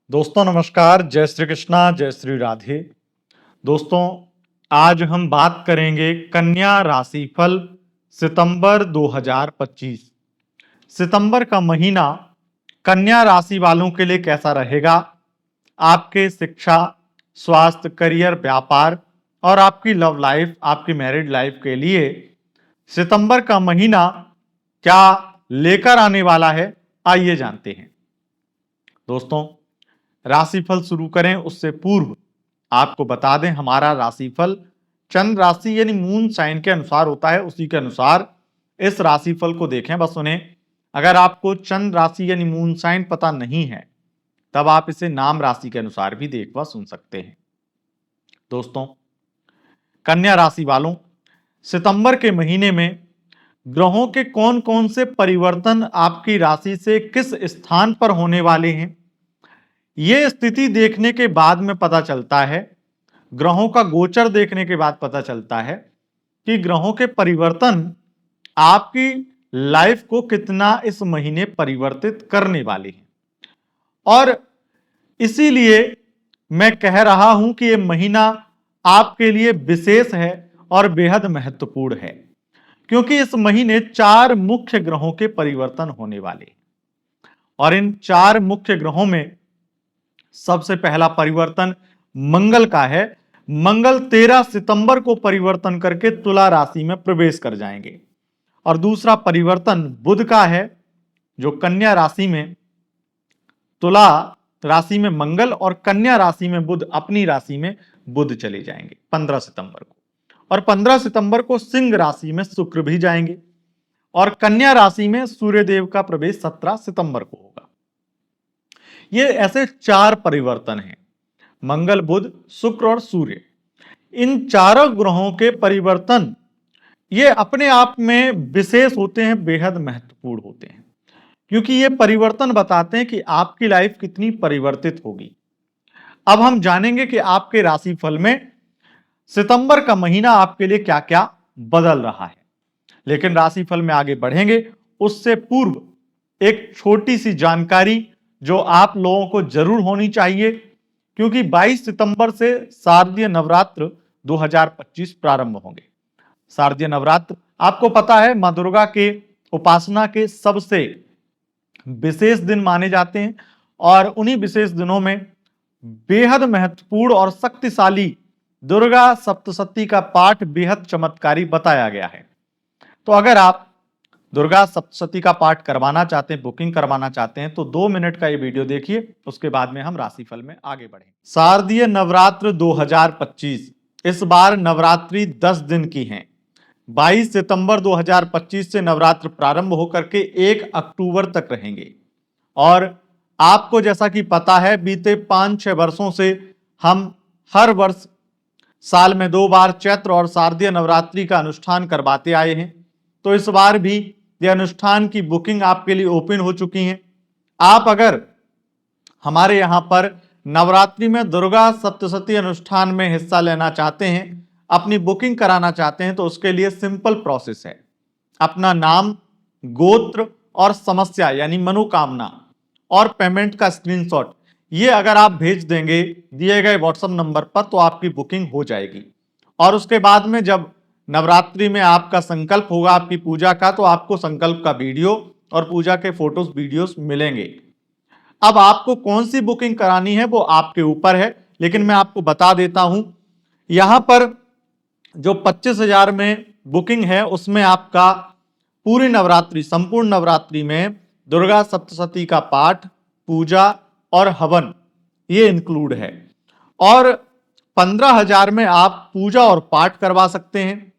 दोस्तों नमस्कार, जय श्री कृष्णा, जय श्री राधे। दोस्तों आज हम बात करेंगे कन्या राशिफल सितंबर 2025। सितंबर का महीना कन्या राशि वालों के लिए कैसा रहेगा? आपके शिक्षा, स्वास्थ्य, करियर, व्यापार और आपकी लव लाइफ, आपकी मैरिड लाइफ के लिए सितंबर का महीना क्या लेकर आने वाला है, आइए जानते हैं। दोस्तों राशिफल शुरू करें उससे पूर्व आपको बता दें हमारा राशिफल चंद्र राशि यानी मून साइन के अनुसार होता है, उसी के अनुसार इस राशिफल को देखें। बस सुने, अगर आपको चंद्र राशि यानी मून साइन पता नहीं है तब आप इसे नाम राशि के अनुसार भी देख व सुन सकते हैं। दोस्तों कन्या राशि वालों, सितंबर के महीने में ग्रहों के कौन कौन से परिवर्तन आपकी राशि से किस स्थान पर होने वाले हैं, ये स्थिति देखने के बाद में पता चलता है, ग्रहों का गोचर देखने के बाद पता चलता है कि ग्रहों के परिवर्तन आपकी लाइफ को कितना इस महीने परिवर्तित करने वाले हैं। और इसीलिए मैं कह रहा हूं कि यह महीना आपके लिए विशेष है और बेहद महत्वपूर्ण है, क्योंकि इस महीने 4 मुख्य ग्रहों के परिवर्तन होने वाले हैं। और इन 4 मुख्य ग्रहों में सबसे पहला परिवर्तन मंगल का है। मंगल 13 सितंबर को परिवर्तन करके तुला राशि में प्रवेश कर जाएंगे। और दूसरा परिवर्तन बुध का है, जो कन्या राशि में, तुला राशि में मंगल और कन्या राशि में बुध, अपनी राशि में बुध चले जाएंगे 15 सितंबर को। और 15 सितंबर को सिंह राशि में शुक्र भी जाएंगे और कन्या राशि में सूर्यदेव का प्रवेश 17 सितंबर को होगा। ये ऐसे 4 परिवर्तन हैं, मंगल, बुध, शुक्र और सूर्य। इन चारों ग्रहों के परिवर्तन ये अपने आप में विशेष होते हैं, बेहद महत्वपूर्ण होते हैं, क्योंकि ये परिवर्तन बताते हैं कि आपकी लाइफ कितनी परिवर्तित होगी। अब हम जानेंगे कि आपके राशिफल में सितंबर का महीना आपके लिए क्या क्या बदल रहा है। लेकिन राशिफल में आगे बढ़ेंगे उससे पूर्व एक छोटी सी जानकारी जो आप लोगों को जरूर होनी चाहिए, क्योंकि 22 सितंबर से शारदीय नवरात्र 2025 प्रारंभ होंगे। शारदीय नवरात्र आपको पता है मां दुर्गा के उपासना के सबसे विशेष दिन माने जाते हैं और उन्हीं विशेष दिनों में बेहद महत्वपूर्ण और शक्तिशाली दुर्गा सप्तशती का पाठ बेहद चमत्कारी बताया गया है। तो अगर आप दुर्गा सप्तशती का पाठ करवाना चाहते हैं, बुकिंग करवाना चाहते हैं, तो 2 मिनट का ये वीडियो देखिए, उसके बाद में हम राशिफल में आगे बढ़ेंगे। शारदीय नवरात्र 2025, इस बार नवरात्रि 10 दिन की हैं। 22 सितंबर 2025 से नवरात्र प्रारंभ होकर के 1 अक्टूबर तक रहेंगे। और आपको जैसा कि पता है, बीते 5-6 वर्षों से हम हर वर्ष साल में 2 बार चैत्र और शारदीय नवरात्रि का अनुष्ठान करवाते आए हैं। तो इस बार भी ये अनुष्ठान की बुकिंग आपके लिए ओपन हो चुकी है। आप अगर हमारे यहां पर नवरात्रि में दुर्गा सप्तशती अनुष्ठान में हिस्सा लेना चाहते हैं, अपनी बुकिंग कराना चाहते हैं, तो उसके लिए सिंपल प्रोसेस है। अपना नाम, गोत्र और समस्या यानी मनोकामना और पेमेंट का स्क्रीनशॉट ये अगर आप भेज देंगे दिए गए व्हाट्सएप नंबर पर, तो आपकी बुकिंग हो जाएगी। और उसके बाद में जब नवरात्रि में आपका संकल्प होगा आपकी पूजा का, तो आपको संकल्प का वीडियो और पूजा के फोटोज वीडियोस मिलेंगे। अब आपको कौन सी बुकिंग करानी है वो आपके ऊपर है, लेकिन मैं आपको बता देता हूं, यहां पर जो 25,000 में बुकिंग है उसमें आपका पूरी नवरात्रि, संपूर्ण नवरात्रि में दुर्गा सप्तशती का पाठ, पूजा और हवन ये इंक्लूड है। और 15,000 में आप पूजा और पाठ करवा सकते हैं,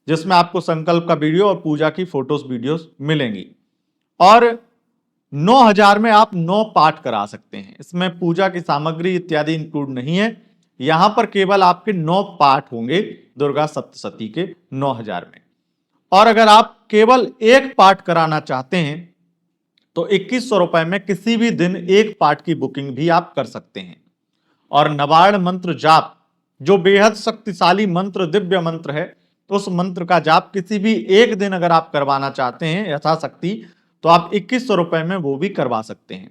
जिसमें आपको संकल्प का वीडियो और पूजा की फोटोज वीडियोस मिलेंगी। और 9,000 में आप 9 पाठ करा सकते हैं, इसमें पूजा की सामग्री इत्यादि इंक्लूड नहीं है। यहां पर केवल आपके 9 पाठ होंगे दुर्गा सप्तशती के 9,000 में। और अगर आप केवल 1 पाठ कराना चाहते हैं तो 2100 रुपए में किसी भी दिन 1 पाठ की बुकिंग भी आप कर सकते हैं। और नवार्ण मंत्र जाप, जो बेहद शक्तिशाली मंत्र, दिव्य मंत्र है, तो उस मंत्र का जाप किसी भी एक दिन अगर आप करवाना चाहते हैं यथाशक्ति, तो आप 2100 रुपए में वो भी करवा सकते हैं।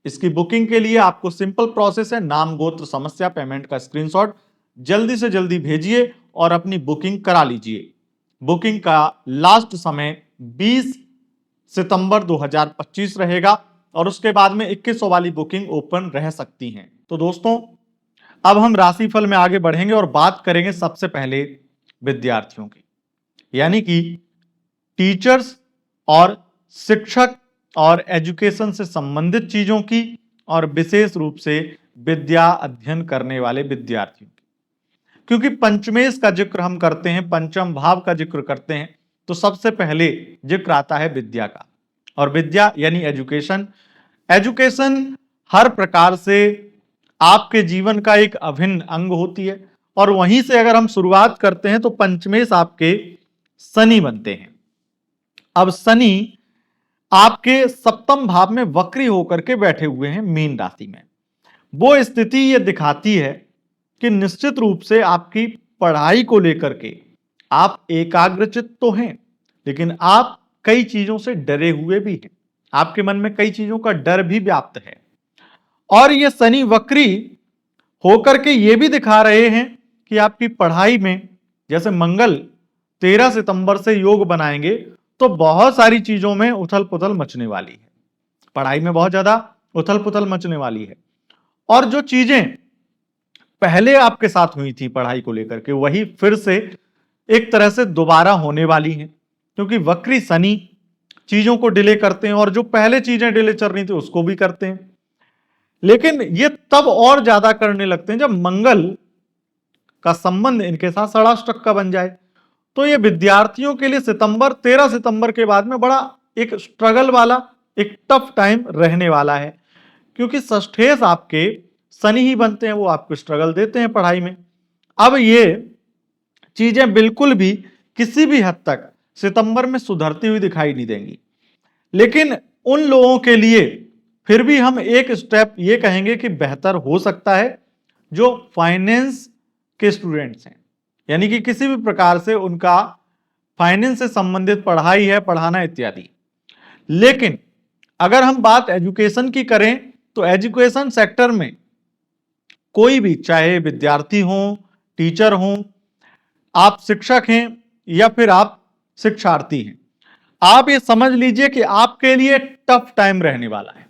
इसकी बुकिंग के लिए आपको सिंपल प्रोसेस है, नाम, गोत्र, समस्या, पेमेंट का स्क्रीनशॉट जल्दी से जल्दी भेजिए और अपनी बुकिंग करा लीजिए। बुकिंग का लास्ट समय 20 सितंबर 2025 रहेगा और उसके बाद में 2100 वाली बुकिंग ओपन रह सकती हैं। तो दोस्तों, अब हम राशिफल में आगे बढ़ेंगे और बात करेंगे सबसे पहले विद्यार्थियों की, यानी कि टीचर्स और शिक्षक और एजुकेशन से संबंधित चीजों की, और विशेष रूप से विद्या अध्ययन करने वाले विद्यार्थियों की। क्योंकि पंचमेश का जिक्र हम करते हैं, पंचम भाव का जिक्र करते हैं, तो सबसे पहले जिक्र आता है विद्या का। और विद्या यानी एजुकेशन। एजुकेशन हर प्रकार से आपके जीवन का एक अभिन्न अंग होती है। और वहीं से अगर हम शुरुआत करते हैं तो पंचमेश आपके शनि बनते हैं। अब शनि आपके सप्तम भाव में वक्री होकर के बैठे हुए हैं मीन राशि में। वो स्थिति ये दिखाती है कि निश्चित रूप से आपकी पढ़ाई को लेकर के आप एकाग्रचित्त तो हैं, लेकिन आप कई चीजों से डरे हुए भी हैं। आपके मन में कई चीजों का डर भी व्याप्त है। और ये शनि वक्री होकर के ये भी दिखा रहे हैं कि आपकी पढ़ाई में, जैसे मंगल 13 सितंबर से योग बनाएंगे तो बहुत सारी चीजों में उथल पुथल मचने वाली है। पढ़ाई में बहुत ज्यादा उथल पुथल मचने वाली है। और जो चीजें पहले आपके साथ हुई थी पढ़ाई को लेकर के, वही फिर से एक तरह से दोबारा होने वाली हैं। क्योंकि वक्री शनि चीजों को डिले करते हैं और जो पहले चीजें डिले चल रही थी उसको भी करते हैं। लेकिन ये तब और ज्यादा करने लगते हैं जब मंगल का संबंध इनके साथ षडाष्टक का बन जाए। तो ये विद्यार्थियों के लिए 13 सितंबर के बाद में बड़ा एक स्ट्रगल वाला, एक टफ टाइम रहने वाला है। क्योंकि षष्ठेश आपके शनि ही बनते हैं, वो आपको स्ट्रगल देते हैं पढ़ाई में। अब ये चीजें बिल्कुल भी किसी भी हद तक सितंबर में सुधरती हुई दिखाई नहीं देंगी। लेकिन उन लोगों के लिए फिर भी हम एक स्टेप ये कहेंगे कि बेहतर हो सकता है जो फाइनेंस के स्टूडेंट्स हैं, यानी कि किसी भी प्रकार से उनका फाइनेंस से संबंधित पढ़ाई है, पढ़ाना इत्यादि। लेकिन अगर हम बात एजुकेशन की करें तो एजुकेशन सेक्टर में कोई भी, चाहे विद्यार्थी हो, टीचर हो, आप शिक्षक हैं या फिर आप शिक्षार्थी हैं, आप ये समझ लीजिए कि आपके लिए टफ टाइम रहने वाला है।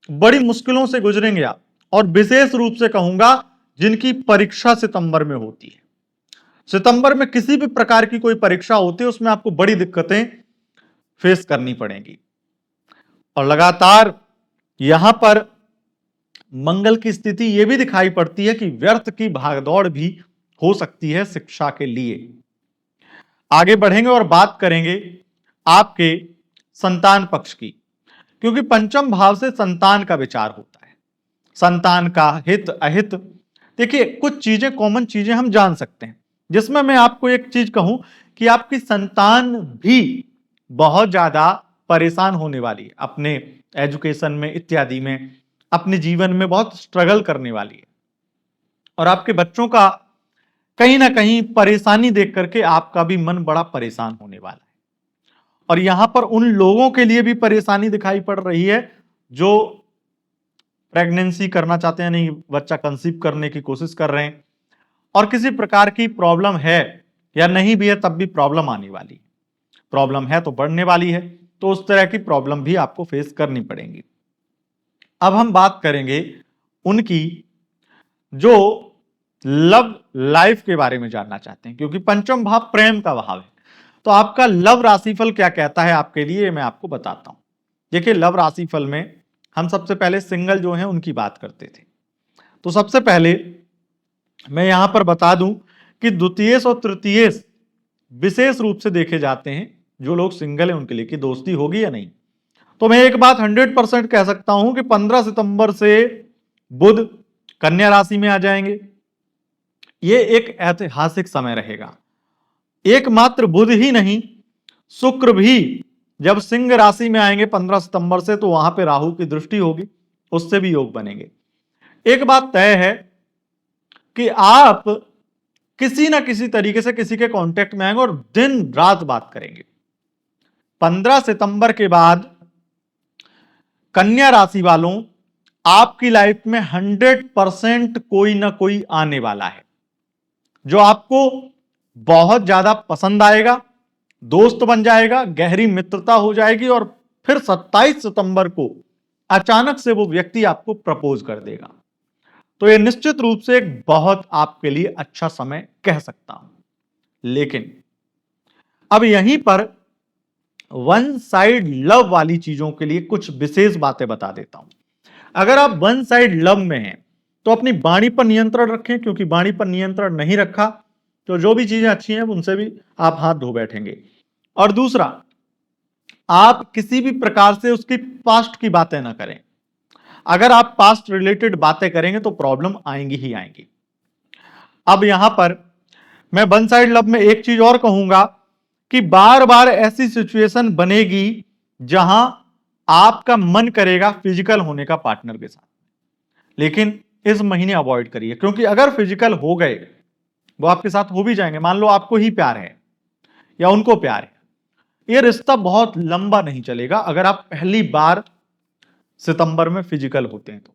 बड़ी मुश्किलों से गुजरेंगे आप। और विशेष रूप से कहूंगा जिनकी परीक्षा सितंबर में होती है। सितंबर में किसी भी प्रकार की कोई परीक्षा होती है उसमें आपको बड़ी दिक्कतें फेस करनी पड़ेंगी। और लगातार यहां पर मंगल की स्थिति यह भी दिखाई पड़ती है कि व्यर्थ की भागदौड़ भी हो सकती है शिक्षा के लिए। आगे बढ़ेंगे और बात करेंगे आपके संतान पक्ष की। क्योंकि पंचम भाव से संतान का विचार होता है, संतान का हित अहित। देखिए, कुछ चीजें, कॉमन चीजें हम जान सकते हैं, जिसमें मैं आपको एक चीज कहूं कि आपकी संतान भी बहुत ज्यादा परेशान होने वाली है अपने एजुकेशन में इत्यादि में, अपने जीवन में बहुत स्ट्रगल करने वाली है। और आपके बच्चों का कहीं ना कहीं परेशानी देख करके आपका भी मन बड़ा परेशान होने वाला है। और यहां पर उन लोगों के लिए भी परेशानी दिखाई पड़ रही है जो प्रेगनेंसी करना चाहते हैं, नहीं बच्चा कंसीव करने की कोशिश कर रहे हैं, और किसी प्रकार की प्रॉब्लम है या नहीं भी है तब भी प्रॉब्लम आने वाली है। प्रॉब्लम है तो बढ़ने वाली है, तो उस तरह की प्रॉब्लम भी आपको फेस करनी पड़ेगी। अब हम बात करेंगे उनकी जो लव लाइफ के बारे में जानना चाहते हैं, क्योंकि पंचम भाव प्रेम का भाव है। तो आपका लव राशिफल क्या कहता है आपके लिए, मैं आपको बताता हूं। देखिए, लव राशिफल में हम सबसे पहले सिंगल जो हैं उनकी बात करते थे। तो सबसे पहले मैं यहां पर बता दूं कि द्वितीयेश और तृतीयेश विशेष रूप से देखे जाते हैं। जो लोग सिंगल हैं उनके लिए कि दोस्ती होगी या नहीं। तो मैं एक बात 100% कह सकता हूं कि 15 सितंबर से बुध कन्या राशि में आ जाएंगे। ये एक ऐतिहासिक समय रहेगा। एकमात्र बुध ही नहीं, शुक्र भी जब सिंह राशि में आएंगे 15 सितंबर से, तो वहां पे राहु की दृष्टि होगी, उससे भी योग बनेंगे। एक बात तय है कि आप किसी ना किसी तरीके से किसी के कांटेक्ट में आएंगे और दिन रात बात करेंगे। 15 सितंबर के बाद कन्या राशि वालों आपकी लाइफ में 100% कोई ना कोई आने वाला है जो आपको बहुत ज्यादा पसंद आएगा, दोस्त बन जाएगा, गहरी मित्रता हो जाएगी और फिर 27 सितंबर को अचानक से वो व्यक्ति आपको प्रपोज कर देगा। तो ये निश्चित रूप से एक बहुत आपके लिए अच्छा समय कह सकता हूं। लेकिन अब यहीं पर वन साइड लव वाली चीजों के लिए कुछ विशेष बातें बता देता हूं। अगर आप वन साइड लव में हैं तो अपनी वाणी पर नियंत्रण रखें, क्योंकि वाणी पर नियंत्रण नहीं रखा तो जो भी चीजें अच्छी हैं उनसे भी आप हाथ धो बैठेंगे। और दूसरा, आप किसी भी प्रकार से उसकी पास्ट की बातें ना करें। अगर आप पास्ट रिलेटेड बातें करेंगे तो प्रॉब्लम आएंगी ही आएंगी। अब यहां पर मैं वन साइड लव में एक चीज और कहूंगा कि बार बार ऐसी सिचुएशन बनेगी जहां आपका मन करेगा फिजिकल होने का पार्टनर के साथ, लेकिन इस महीने अवॉइड करिए, क्योंकि अगर फिजिकल हो गए वो आपके साथ हो भी जाएंगे। मान लो आपको ही प्यार है या उनको प्यार है, ये रिश्ता बहुत लंबा नहीं चलेगा। अगर आप पहली बार सितंबर में फिजिकल होते हैं तो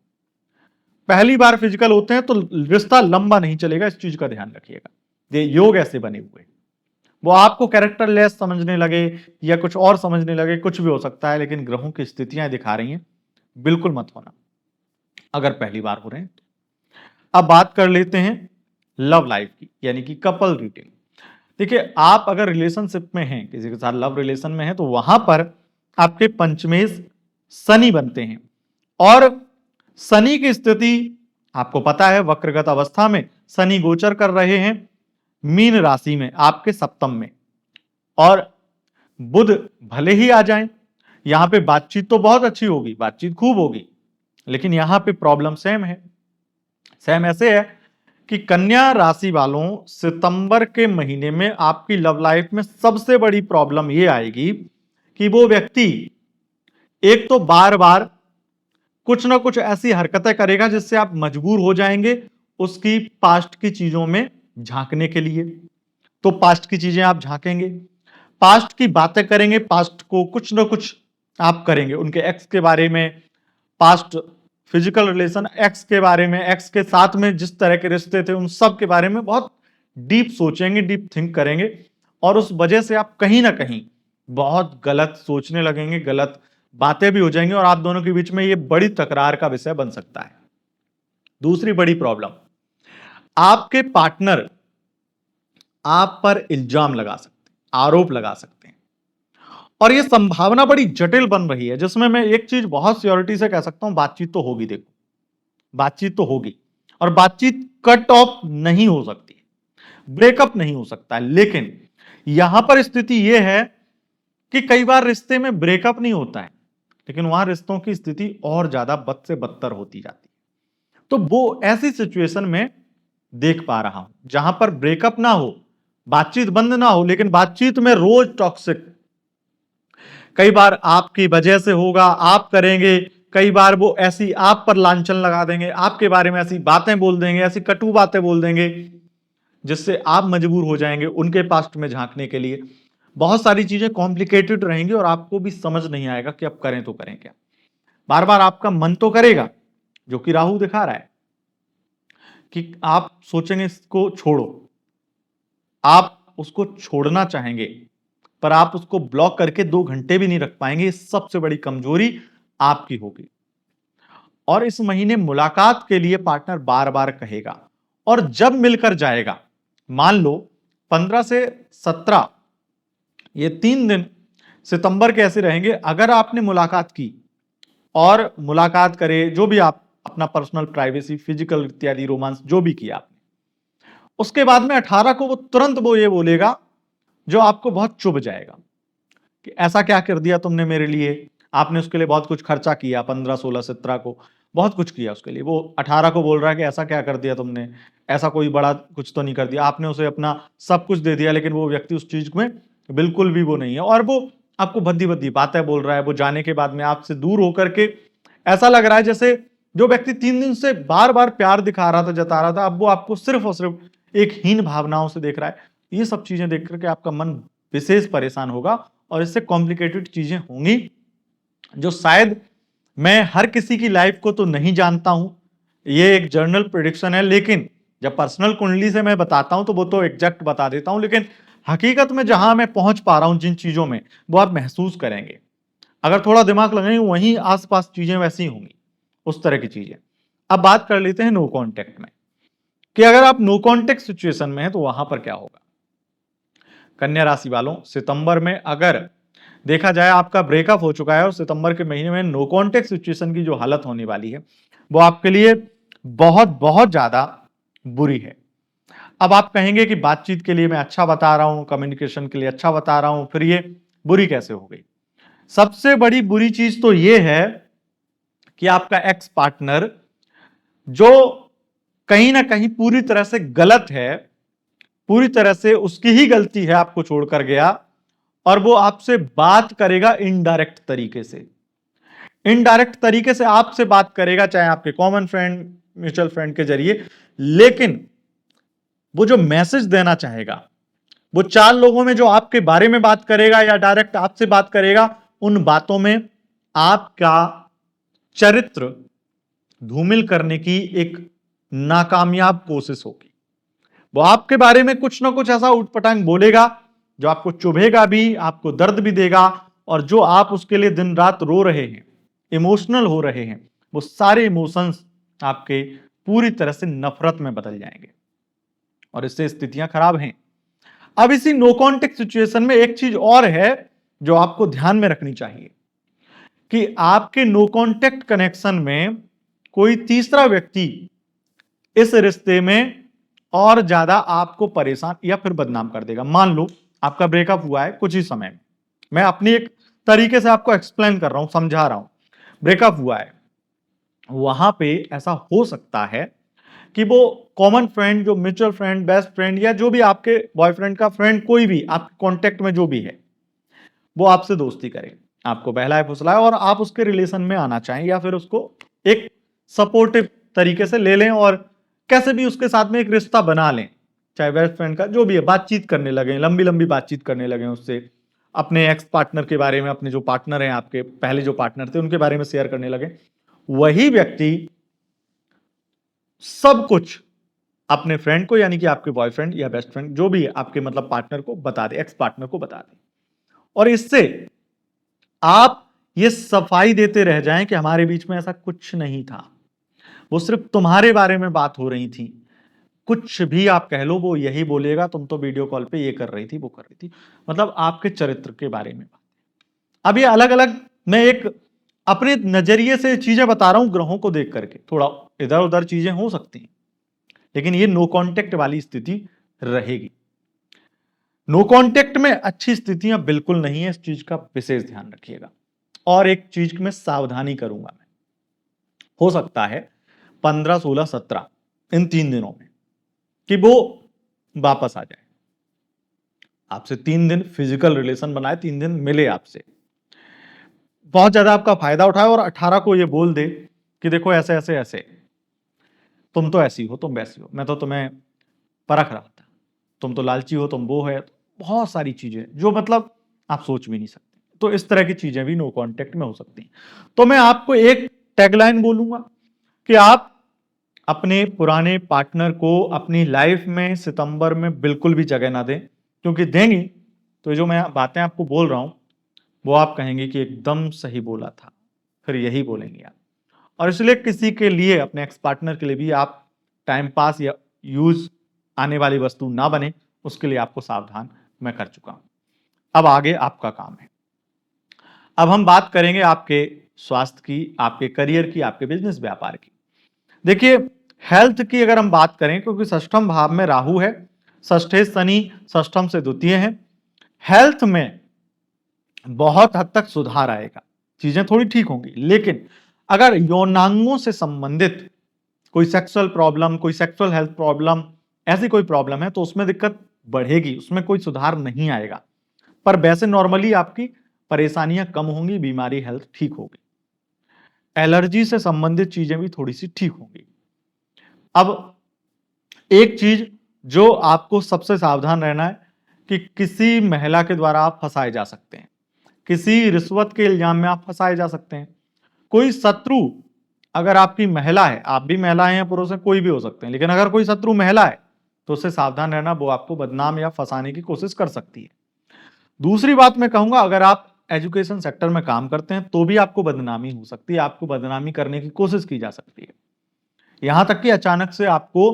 पहली बार फिजिकल होते हैं तो रिश्ता लंबा नहीं चलेगा, इस चीज का ध्यान रखिएगा। ये योग ऐसे बने हुए, वो आपको कैरेक्टर लेस समझने लगे या कुछ और समझने लगे, कुछ भी हो सकता है, लेकिन ग्रहों की स्थितियां दिखा रही हैं बिल्कुल मत होना अगर पहली बार हो रहे हैं। अब बात कर लेते हैं लव लाइफ की, यानी कि कपल रीडिंग। देखिए, आप अगर रिलेशनशिप में हैं, किसी के साथ लव रिलेशन में हैं, तो वहां पर आपके पंचमेश शनि बनते हैं और शनि की स्थिति आपको पता है, वक्रगत अवस्था में शनि गोचर कर रहे हैं मीन राशि में, आपके सप्तम में। और बुध भले ही आ जाएं, यहां पे बातचीत तो बहुत अच्छी होगी, बातचीत खूब होगी, लेकिन यहां पे प्रॉब्लम सेम है। सेम ऐसे है कि कन्या राशि वालों, सितंबर के महीने में आपकी लव लाइफ में सबसे बड़ी प्रॉब्लम यह आएगी कि वो व्यक्ति एक तो बार बार कुछ ना कुछ ऐसी हरकतें करेगा जिससे आप मजबूर हो जाएंगे उसकी पास्ट की चीजों में झांकने के लिए। तो पास्ट की चीजें आप झांकेंगे, पास्ट की बातें करेंगे, पास्ट को कुछ ना कुछ आप करेंगे, उनके एक्स के बारे में, पास्ट फिजिकल रिलेशन एक्स के बारे में, एक्स के साथ में जिस तरह के रिश्ते थे उन सब के बारे में बहुत डीप सोचेंगे, डीप थिंक करेंगे, और उस वजह से आप कहीं ना कहीं बहुत गलत सोचने लगेंगे, गलत बातें भी हो जाएंगी और आप दोनों के बीच में ये बड़ी तकरार का विषय बन सकता है। दूसरी बड़ी प्रॉब्लम, आपके पार्टनर आप पर इल्जाम लगा सकते हैं, आरोप लगा सकते हैं, और यह संभावना बड़ी जटिल बन रही है, जिसमें मैं एक चीज बहुत श्योरिटी से कह सकता हूं, बातचीत तो होगी। देखो, बातचीत तो होगी और बातचीत कट ऑफ नहीं हो सकती, ब्रेकअप नहीं हो सकता है। लेकिन यहां पर स्थिति यह है कि कई बार रिश्ते में ब्रेकअप नहीं होता है, लेकिन वहां रिश्तों की स्थिति और ज्यादा बद से बदतर होती जाती है। तो वो ऐसी सिचुएशन में देख पा रहा हूं जहां पर ब्रेकअप ना हो, बातचीत बंद ना हो, लेकिन बातचीत में रोज टॉक्सिक, कई बार आपकी वजह से होगा, आप करेंगे, कई बार वो ऐसी आप पर लांछन लगा देंगे, आपके बारे में ऐसी बातें बोल देंगे, ऐसी कटु बातें बोल देंगे जिससे आप मजबूर हो जाएंगे उनके पास्ट में झांकने के लिए। बहुत सारी चीजें कॉम्प्लिकेटेड रहेंगी और आपको भी समझ नहीं आएगा कि अब करें तो करें क्या। बार बार आपका मन तो करेगा, जो कि राहु दिखा रहा है, कि आप सोचेंगे इसको छोड़ो, आप उसको छोड़ना चाहेंगे, पर आप उसको ब्लॉक करके 2 घंटे भी नहीं रख पाएंगे। सबसे बड़ी कमजोरी आपकी होगी। और इस महीने मुलाकात के लिए पार्टनर बार बार कहेगा, और जब मिलकर जाएगा, मान लो 15 से 17, ये 3 दिन सितंबर के ऐसे रहेंगे। अगर आपने मुलाकात की और मुलाकात करे, जो भी आप अपना पर्सनल प्राइवेसी, फिजिकल इत्यादि रोमांस जो भी किया आपने, उसके बाद में 18 को वो तुरंत वो ये बोलेगा जो आपको बहुत चुभ जाएगा कि ऐसा क्या कर दिया तुमने मेरे लिए, आपने उसके लिए बहुत कुछ खर्चा किया, 15 16 17 को बहुत कुछ किया उसके लिए, वो 18 को बोल रहा है कि ऐसा क्या कर दिया तुमने, ऐसा कोई बड़ा कुछ तो नहीं कर दिया, आपने उसे अपना सब कुछ दे दिया, लेकिन वो व्यक्ति उस चीज में बिल्कुल भी वो नहीं है, और वो आपको भद्दी भद्दी बातें बोल रहा है। वो जाने के बाद में आपसे दूर होकर के ऐसा लग रहा है जैसे जो व्यक्ति 3 दिन से बार बार प्यार दिखा रहा था, जता रहा था, अब वो आपको सिर्फ और सिर्फ एक हीन भावनाओं से देख रहा है। ये सब चीजें देख करके आपका मन विशेष परेशान होगा और इससे कॉम्प्लिकेटेड चीजें होंगी जो शायद मैं हर किसी की लाइफ को तो नहीं जानता हूं, ये एक जर्नल प्रेडिक्शन है, लेकिन जब पर्सनल कुंडली से मैं बताता हूं तो वो तो एग्जैक्ट बता देता हूं, लेकिन हकीकत में जहां मैं पहुंच पा रहा हूं जिन चीजों में, वो आप महसूस करेंगे। अगर थोड़ा दिमाग लगाएंगे वहीं आसपास चीजें वैसी होंगी, उस तरह की चीजें। अब बात कर लेते हैं नो कॉन्टेक्ट में, कि अगर आप नो कॉन्टेक्ट सिचुएशन में हैं तो वहां पर क्या होगा। कन्या राशि वालों, सितंबर में अगर देखा जाए आपका ब्रेकअप हो चुका है और सितंबर के महीने में नो कॉन्टेक्ट सिचुएशन की जो हालत होने वाली है वो आपके लिए बहुत बहुत ज्यादा बुरी है। अब आप कहेंगे कि बातचीत के लिए मैं अच्छा बता रहा हूं, कम्युनिकेशन के लिए अच्छा बता रहा हूं, फिर ये बुरी कैसे हो गई। सबसे बड़ी बुरी चीज तो ये है कि आपका एक्स पार्टनर जो कहीं ना कहीं पूरी तरह से गलत है, पूरी तरह से उसकी ही गलती है, आपको छोड़कर गया, और वो आपसे बात करेगा इनडायरेक्ट तरीके से। इनडायरेक्ट तरीके से आपसे बात करेगा, चाहे आपके कॉमन फ्रेंड, म्यूचुअल फ्रेंड के जरिए, लेकिन वो जो मैसेज देना चाहेगा, वो चार लोगों में जो आपके बारे में बात करेगा या डायरेक्ट आपसे बात करेगा, उन बातों में आपका चरित्र धूमिल करने की एक नाकामयाब कोशिश होगी। वो आपके बारे में कुछ ना कुछ ऐसा उटपटांग बोलेगा जो आपको चुभेगा भी, आपको दर्द भी देगा, और जो आप उसके लिए दिन रात रो रहे हैं, इमोशनल हो रहे हैं, वो सारे इमोशंस आपके पूरी तरह से नफरत में बदल जाएंगे और इससे स्थितियां खराब हैं। अब इसी नो कॉन्टेक्ट सिचुएशन में एक चीज और है जो आपको ध्यान में रखनी चाहिए, कि आपके नो कॉन्टेक्ट कनेक्शन में कोई तीसरा व्यक्ति इस रिश्ते में और ज्यादा आपको परेशान या फिर बदनाम कर देगा। मान लो आपका ब्रेकअप हुआ है कुछ ही समय में, मैं अपनी एक तरीके से आपको एक्सप्लेन कर रहा हूं, समझा रहा हूं। ब्रेकअप हुआ है, वहां पे ऐसा हो सकता है कि वो कॉमन फ्रेंड, जो म्यूचुअल फ्रेंड, बेस्ट फ्रेंड, या जो भी आपके बॉयफ्रेंड का फ्रेंड, कोई भी आपके कॉन्टेक्ट में जो भी है, वो आपसे दोस्ती करे, आपको बहलाए फुसलाए और आप उसके रिलेशन में आना चाहें, या फिर उसको एक सपोर्टिव तरीके से ले लें और कैसे भी उसके साथ में एक रिश्ता बना लें, चाहे बेस्ट फ्रेंड का जो भी है, बातचीत करने लगे, लंबी लंबी बातचीत करने लगे उससे, अपने एक्स पार्टनर के बारे में, अपने जो पार्टनर हैं, आपके पहले जो पार्टनर थे उनके बारे में शेयर करने लगे। वही व्यक्ति सब कुछ अपने फ्रेंड को, यानी कि आपके बॉयफ्रेंड या बेस्ट फ्रेंड जो भी है, आपके मतलब पार्टनर को बता दे, एक्स पार्टनर को बता दे, और इससे आप ये सफाई देते रह जाएं कि हमारे बीच में ऐसा कुछ नहीं था, वो सिर्फ तुम्हारे बारे में बात हो रही थी, कुछ भी आप कह लो वो यही बोलेगा, तुम तो वीडियो कॉल पे ये कर रही थी, वो कर रही थी, मतलब आपके चरित्र के बारे में। अब ये अलग अलग, मैं एक अपने नजरिए से चीजें बता रहा हूं, ग्रहों को देख करके, थोड़ा इधर उधर चीजें हो सकती हैं, लेकिन ये नो कांटेक्ट वाली स्थिति रहेगी। नो कांटेक्ट में अच्छी स्थितियां बिल्कुल नहीं है, इस चीज का विशेष ध्यान रखिएगा। और एक चीज में सावधानी करूंगा मैं, हो सकता है 15, 16, 17 इन 3 दिनों में कि वो वापस आ जाए, आपसे 3 दिन फिजिकल रिलेशन बनाए, 3 दिन मिले आपसे, बहुत ज्यादा आपका फायदा उठाए और 18 को ये बोल दे कि देखो ऐसे ऐसे ऐसे, तुम तो ऐसी हो, तुम वैसी हो, मैं तो तुम्हें परख रहा था, तुम तो लालची हो, तुम वो है, बहुत सारी चीजें जो मतलब आप सोच भी नहीं सकते। तो इस तरह की चीजें भी नो कांटेक्ट में हो सकती हैं। तो मैं आपको एक टैगलाइन बोलूंगा कि आप अपने पुराने पार्टनर को अपनी लाइफ में सितंबर में बिल्कुल भी जगह ना दें, क्योंकि देंगे तो जो मैं बातें आपको बोल रहा हूं वो आप कहेंगे कि एकदम सही बोला था, फिर यही बोलेंगे आप। और इसलिए किसी के लिए, अपने एक्स पार्टनर के लिए भी आप टाइम पास या यूज आने वाली वस्तु ना बने, उसके लिए आपको सावधान मैं कर चुका हूं। अब आगे आपका काम है। अब हम बात करेंगे आपके स्वास्थ्य की, आपके करियर की, आपके बिजनेस व्यापार की। देखिए, हेल्थ की अगर हम बात करें, क्योंकि षष्ठम भाव में राहु है, षष्ठे शनि, षष्ठम से द्वितीय है, हेल्थ में बहुत हद तक सुधार आएगा, चीजें थोड़ी ठीक होंगी। लेकिन अगर यौनांगों से संबंधित कोई सेक्सुअल प्रॉब्लम, कोई सेक्सुअल हेल्थ प्रॉब्लम, ऐसी कोई प्रॉब्लम है तो उसमें दिक्कत बढ़ेगी, उसमें कोई सुधार नहीं आएगा। पर वैसे नॉर्मली आपकी परेशानियां कम होंगी, बीमारी हेल्थ ठीक होगी, एलर्जी से संबंधित चीजें भी थोड़ी सी ठीक होंगी। अब एक चीज जो आपको सबसे सावधान रहना है कि किसी महिला के द्वारा आप फंसाए जा सकते हैं, किसी रिश्वत के इल्जाम में आप फंसाए जा सकते हैं। कोई शत्रु अगर आपकी महिला है, आप भी महिला हैं या पुरुष हैं, कोई भी हो सकते हैं, लेकिन अगर कोई शत्रु महिला है तो उससे सावधान रहना, वो आपको बदनाम या फंसाने की कोशिश कर सकती है। दूसरी बात मैं कहूंगा, अगर आप एजुकेशन सेक्टर में काम करते हैं तो भी आपको बदनामी हो सकती है, आपको बदनामी करने की कोशिश की जा सकती है। यहां तक कि अचानक से आपको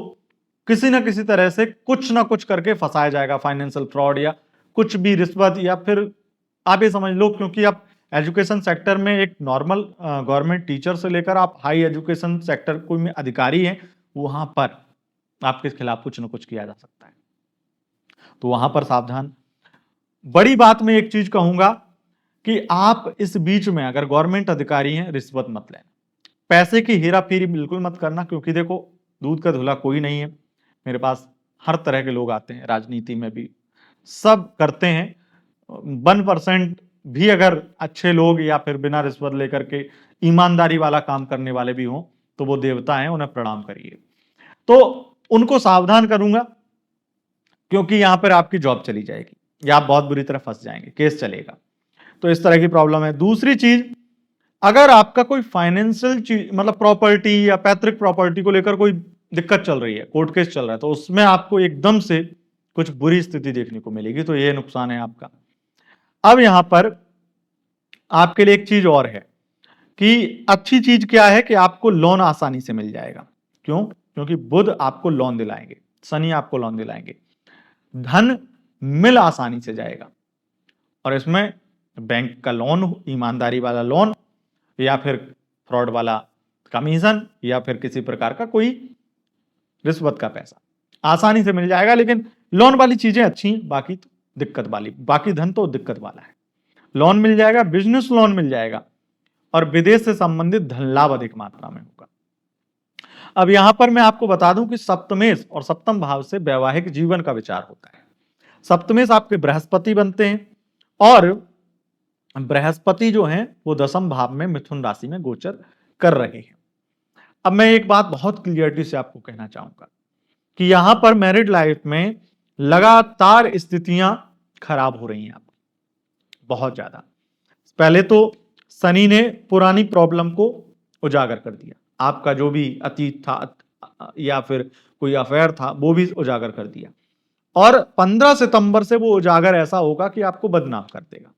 किसी ना किसी तरह से कुछ ना कुछ करके फंसाया जाएगा, फाइनेंशियल फ्रॉड या कुछ भी रिश्वत, या फिर आप ये समझ लो, क्योंकि आप एजुकेशन सेक्टर में एक नॉर्मल गवर्नमेंट टीचर से लेकर आप हाई एजुकेशन सेक्टर कोई में अधिकारी हैं, वहां पर आपके खिलाफ कुछ ना कुछ किया जा सकता है, तो वहां पर सावधान। बड़ी बात मैं एक चीज कहूंगा कि आप इस बीच में अगर गवर्नमेंट अधिकारी हैं, रिश्वत मत लेना, पैसे की हेरा फेरी बिल्कुल मत करना, क्योंकि देखो दूध का धुला कोई नहीं है। मेरे पास हर तरह के लोग आते हैं, राजनीति में भी सब करते हैं। 1% भी अगर अच्छे लोग या फिर बिना रिश्वत लेकर के ईमानदारी वाला काम करने वाले भी हों तो वो देवता हैं, उन्हें प्रणाम करिए। तो उनको सावधान करूंगा, क्योंकि यहां पर आपकी जॉब चली जाएगी या आप बहुत बुरी तरह फंस जाएंगे, केस चलेगा। तो इस तरह की प्रॉब्लम है। दूसरी चीज, अगर आपका कोई फाइनेंशियल चीज मतलब प्रॉपर्टी या पैतृक प्रॉपर्टी को लेकर कोई दिक्कत चल रही है, कोर्ट केस चल रहा है, तो उसमें आपको एकदम से कुछ बुरी स्थिति देखने को मिलेगी, तो यह नुकसान है आपका। अब यहां पर आपके लिए एक चीज और है कि अच्छी चीज क्या है कि आपको लोन आसानी से मिल जाएगा। क्यों? क्योंकि बुध आपको लोन दिलाएंगे, शनि आपको लोन दिलाएंगे, धन मिल आसानी से जाएगा, और इसमें बैंक का लोन, ईमानदारी वाला लोन, या फिर फ्रॉड वाला कमीशन, या फिर किसी प्रकार का कोई रिश्वत का पैसा आसानी से मिल जाएगा। लेकिन लोन वाली चीजें अच्छी हैं, बाकी तो दिक्कत वाली, बाकी धन तो दिक्कत वाला है। लोन मिल जाएगा, बिजनेस लोन मिल जाएगा, और विदेश से संबंधित धन लाभ अधिक मात्रा में होगा। अब यहां पर मैं आपको बता दूं कि सप्तमेश और सप्तम भाव से वैवाहिक जीवन का विचार होता है। सप्तमेश आपके बृहस्पति बनते हैं, और बृहस्पति जो हैं वो दशम भाव में मिथुन राशि में गोचर कर रहे हैं। अब मैं एक बात बहुत क्लियरिटी से आपको कहना चाहूंगा कि यहां पर मैरिड लाइफ में लगातार स्थितियां खराब हो रही हैं आपकी, बहुत ज्यादा। पहले तो शनि ने पुरानी प्रॉब्लम को उजागर कर दिया, आपका जो भी अतीत था या फिर कोई अफेयर था वो भी उजागर कर दिया, और 15 सितंबर से वो उजागर ऐसा होगा कि आपको बदनाम कर देगा।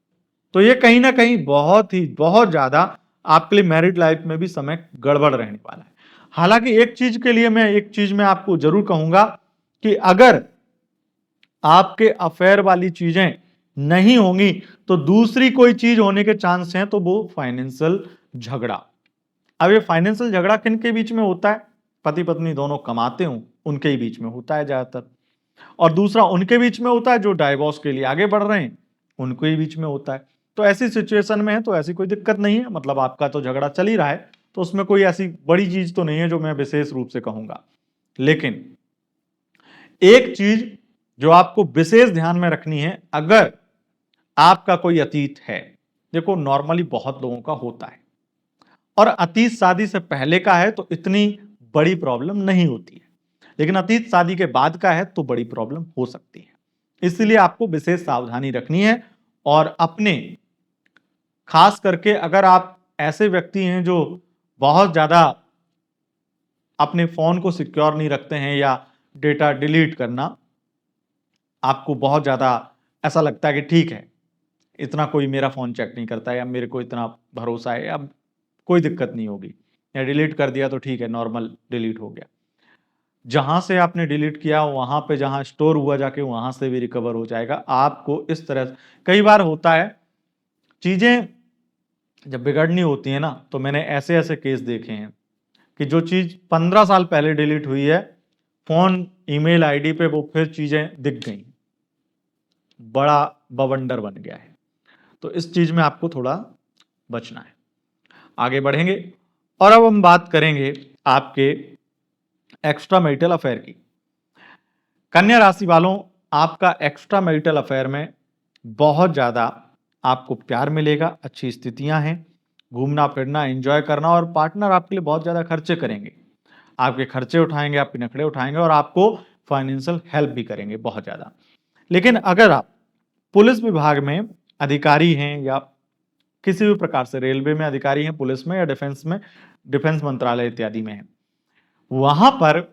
तो ये कहीं ना कहीं बहुत ज्यादा आपके लिए मैरिड लाइफ में भी समय गड़बड़ रहने वाला है। हालांकि एक चीज मैं आपको जरूर कहूंगा कि अगर आपके अफेयर वाली चीजें नहीं होंगी तो दूसरी कोई चीज होने के चांस हैं, तो वो फाइनेंशियल झगड़ा। अब ये फाइनेंशियल झगड़ा किन के बीच में होता है? पति पत्नी दोनों कमाते हो, उनके ही बीच में होता है ज्यादातर। और दूसरा उनके बीच में होता है जो डाइवोर्स के लिए आगे बढ़ रहे हैं, उनके ही बीच में होता है। तो ऐसी सिचुएशन में है तो ऐसी कोई दिक्कत नहीं है, मतलब आपका तो झगड़ा चल ही रहा है, तो उसमें कोई ऐसी बड़ी चीज तो नहीं है जो मैं विशेष रूप से कहूंगा। लेकिन एक चीज जो आपको विशेष ध्यान में रखनी है, अगर आपका कोई अतीत है, देखो नॉर्मली बहुत लोगों का होता है, और अतीत शादी से पहले का है तो इतनी बड़ी प्रॉब्लम नहीं होती है, लेकिन अतीत शादी के बाद का है तो बड़ी प्रॉब्लम हो सकती है। इसलिए आपको विशेष सावधानी रखनी है, और अपने खास करके अगर आप ऐसे व्यक्ति हैं जो बहुत ज्यादा अपने फोन को सिक्योर नहीं रखते हैं, या डेटा डिलीट करना आपको बहुत ज्यादा ऐसा लगता है कि ठीक है, इतना कोई मेरा फोन चेक नहीं करता है, या मेरे को इतना भरोसा है, अब कोई दिक्कत नहीं होगी, या डिलीट कर दिया तो ठीक है, नॉर्मल डिलीट हो गया। जहां से आपने डिलीट किया वहां पे जहां स्टोर हुआ जाके वहां से भी रिकवर हो जाएगा। आपको इस तरह से कई बार होता है, चीजें जब बिगड़नी होती है ना, तो मैंने ऐसे ऐसे केस देखे हैं कि जो चीज 15 साल पहले डिलीट हुई है, फोन ईमेल आईडी पे वो फिर चीजें दिख गई, बड़ा बवंडर बन गया है। तो इस चीज में आपको थोड़ा बचना है। आगे बढ़ेंगे और अब हम बात करेंगे आपके एक्स्ट्रा मैरिटल अफेयर की। कन्या राशि वालों, आपका एक्स्ट्रा मैरिटल अफेयर में बहुत ज्यादा आपको प्यार मिलेगा, अच्छी स्थितियां हैं, घूमना फिरना एंजॉय करना, और पार्टनर आपके लिए बहुत ज्यादा खर्चे करेंगे, आपके खर्चे उठाएंगे, आपके नखरे उठाएंगे, और आपको फाइनेंशियल हेल्प भी करेंगे बहुत ज्यादा। लेकिन अगर आप पुलिस विभाग में अधिकारी हैं या किसी भी प्रकार से रेलवे में अधिकारी हैं, पुलिस में या डिफेंस में, डिफेंस मंत्रालय इत्यादि में है, वहां पर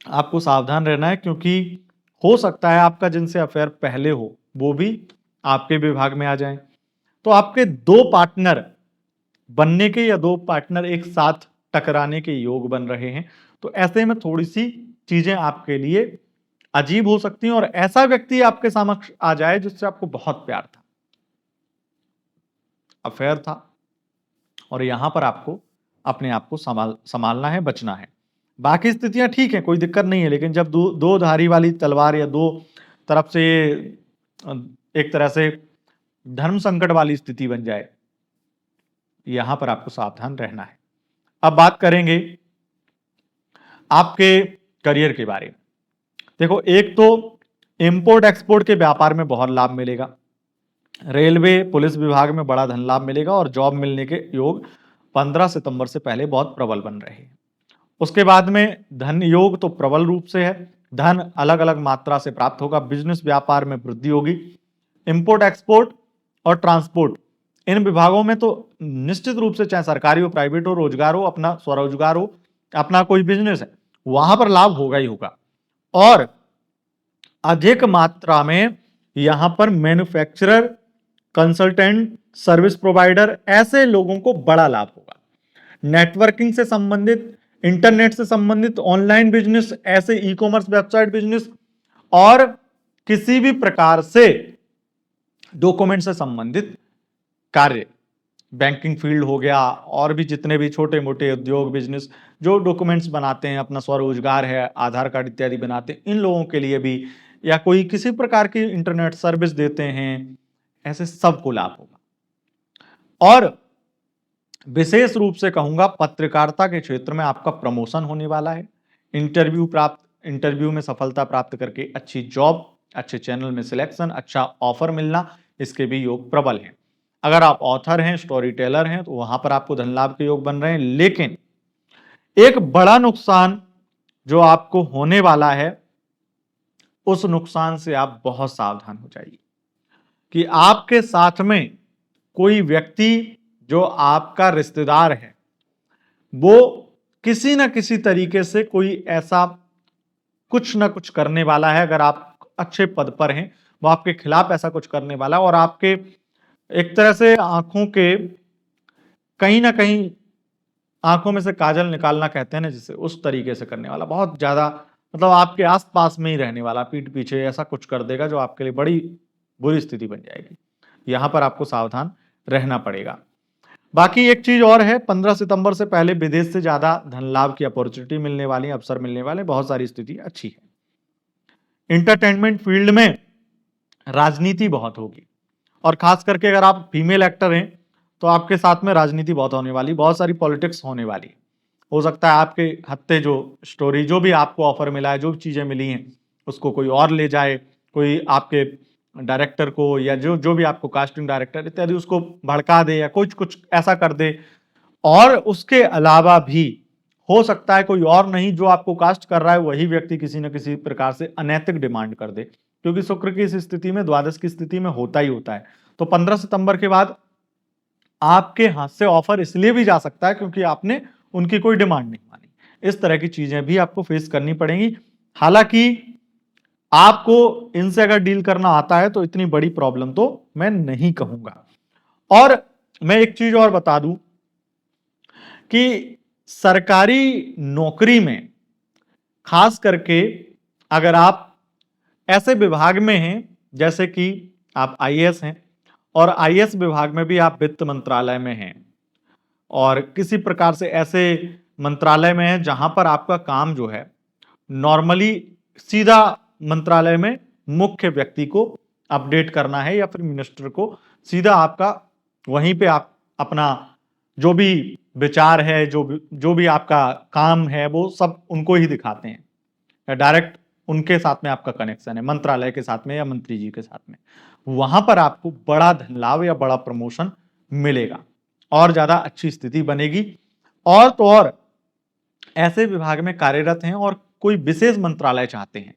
आपको सावधान रहना है, क्योंकि हो सकता है आपका जिनसे अफेयर पहले हो वो भी आपके विभाग में आ जाए। तो आपके दो पार्टनर बनने के या दो पार्टनर एक साथ टकराने के योग बन रहे हैं। तो ऐसे में थोड़ी सी चीजें आपके लिए अजीब हो सकती हैं और ऐसा व्यक्ति आपके समक्ष आ जाए जिससे आपको बहुत प्यार था, अफेयर था, और यहां पर आपको अपने आप को संभालना है, बचना है। बाकी स्थितियां ठीक है, कोई दिक्कत नहीं है, लेकिन जब दो धारी वाली तलवार या दो तरफ से एक तरह से धर्म संकट वाली स्थिति बन जाए, यहां पर आपको सावधान रहना है। अब बात करेंगे आपके करियर के बारे में। देखो, एक तो इंपोर्ट एक्सपोर्ट के व्यापार में बहुत लाभ मिलेगा, रेलवे पुलिस विभाग में बड़ा धन लाभ मिलेगा और जॉब मिलने के योग 15 सितंबर से पहले बहुत प्रबल बन रहे हैं। उसके बाद में धन योग तो प्रबल रूप से है, धन अलग अलग मात्रा से प्राप्त होगा, बिजनेस व्यापार में वृद्धि होगी। इंपोर्ट एक्सपोर्ट और ट्रांसपोर्ट, इन विभागों में तो निश्चित रूप से, चाहे सरकारी हो, प्राइवेट हो, रोजगार हो, अपना स्वरोजगार हो, अपना कोई बिजनेस है, वहां पर लाभ होगा ही होगा। और अधिक मात्रा में यहां पर मैन्युफैक्चरर, कंसल्टेंट, सर्विस प्रोवाइडर, ऐसे लोगों को बड़ा लाभ होगा। नेटवर्किंग से संबंधित, इंटरनेट से संबंधित, ऑनलाइन बिजनेस, ऐसे ई कॉमर्स वेबसाइट बिजनेस और किसी भी प्रकार से डॉक्यूमेंट से संबंधित कार्य, बैंकिंग फील्ड हो गया, और भी जितने भी छोटे मोटे उद्योग बिजनेस जो डॉक्यूमेंट्स बनाते हैं, अपना स्वरोजगार है, आधार कार्ड इत्यादि बनाते हैं, इन लोगों के लिए भी, या कोई किसी प्रकार की इंटरनेट सर्विस देते हैं, ऐसे सबको लाभ होगा। और विशेष रूप से कहूंगा, पत्रकारिता के क्षेत्र में आपका प्रमोशन होने वाला है। इंटरव्यू में सफलता प्राप्त करके अच्छी जॉब, अच्छे चैनल में सिलेक्शन, अच्छा ऑफर मिलना, इसके भी योग प्रबल हैं। अगर आप ऑथर हैं, स्टोरी टेलर हैं, तो वहां पर आपको धन लाभ के योग बन रहे हैं। लेकिन एक बड़ा नुकसान जो आपको होने वाला है, उस नुकसान से आप बहुत सावधान हो जाइए कि आपके साथ में कोई व्यक्ति जो आपका रिश्तेदार है, वो किसी ना किसी तरीके से कोई ऐसा कुछ ना कुछ करने वाला है। अगर आप अच्छे पद पर हैं, वो आपके खिलाफ ऐसा कुछ करने वाला है, और आपके एक तरह से आंखों के कहीं ना कहीं, आंखों में से काजल निकालना कहते हैं ना जिसे, उस तरीके से करने वाला, बहुत ज्यादा, मतलब आपके आसपास में ही रहने वाला, पीठ पीछे ऐसा कुछ कर देगा जो आपके लिए बड़ी बुरी स्थिति बन जाएगी। यहां पर आपको सावधान रहना पड़ेगा। बाकी एक चीज और है, 15 सितंबर से पहले विदेश से ज्यादा धन लाभ की अपॉर्चुनिटी मिलने वाली, अवसर मिलने वाले, बहुत सारी स्थिति अच्छी है। इंटरटेनमेंट फील्ड में राजनीति बहुत होगी, और खास करके अगर आप फीमेल एक्टर हैं तो आपके साथ में राजनीति बहुत होने वाली, बहुत सारी पॉलिटिक्स होने वाली। हो सकता है आपके हत्ते जो स्टोरी, जो भी आपको ऑफर मिला है, जो भी चीजें मिली हैं, उसको कोई और ले जाए, कोई आपके डायरेक्टर को, या जो जो भी आपको कास्टिंग डायरेक्टर इत्यादि, उसको भड़का दे या कुछ कुछ ऐसा कर दे। और उसके अलावा भी हो सकता है कोई और नहीं, जो आपको कास्ट कर रहा है वही व्यक्ति किसी न किसी प्रकार से अनैतिक डिमांड कर दे, क्योंकि शुक्र की इस स्थिति में, द्वादश की स्थिति में होता ही होता है। तो 15 सितंबर के बाद आपके हाथ से ऑफर इसलिए भी जा सकता है क्योंकि आपने उनकी कोई डिमांड नहीं मानी। इस तरह की चीजें भी आपको फेस करनी पड़ेंगी। हालांकि आपको इनसे अगर डील करना आता है तो इतनी बड़ी प्रॉब्लम तो मैं नहीं कहूंगा। और मैं एक चीज और बता दूं कि सरकारी नौकरी में खास करके अगर आप ऐसे विभाग में हैं, जैसे कि आप आईएएस हैं, और आईएएस विभाग में भी आप वित्त मंत्रालय में हैं, और किसी प्रकार से ऐसे मंत्रालय में हैं जहां पर आपका काम जो है नॉर्मली सीधा मंत्रालय में मुख्य व्यक्ति को अपडेट करना है, या फिर मिनिस्टर को सीधा आपका वहीं पे आप अपना जो भी विचार है, जो भी आपका काम है, वो सब उनको ही दिखाते हैं, या डायरेक्ट उनके साथ में आपका कनेक्शन है, मंत्रालय के साथ में या मंत्री जी के साथ में। वहां पर आपको बड़ा धन लाभ या बड़ा प्रमोशन मिलेगा और ज्यादा अच्छी स्थिति बनेगी। और तो और ऐसे विभाग में कार्यरत हैं और कोई विशेष मंत्रालय चाहते हैं,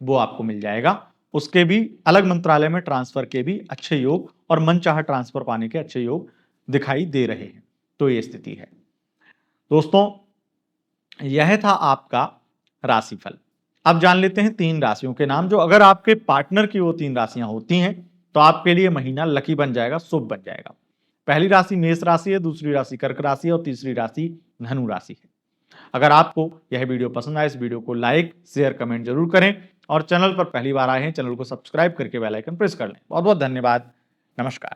वो आपको मिल जाएगा, उसके भी अलग मंत्रालय में ट्रांसफर के भी अच्छे योग और मनचाहा ट्रांसफर पाने के अच्छे योग दिखाई दे रहे हैं। तो ये स्थिति है दोस्तों। यह था आपका राशिफल। अब जान लेते हैं 3 राशियों के नाम, जो अगर आपके पार्टनर की वो 3 राशियां होती हैं तो आपके लिए महीना लकी बन जाएगा, शुभ बन जाएगा। पहली राशि मेष राशि है, दूसरी राशि कर्क राशि है और तीसरी राशि धनु राशि है। अगर आपको यह वीडियो पसंद आए, इस वीडियो को लाइक शेयर कमेंट जरूर करें और चैनल पर पहली बार आए हैं चैनल को सब्सक्राइब करके बेल आइकन प्रेस कर लें। बहुत बहुत धन्यवाद। नमस्कार।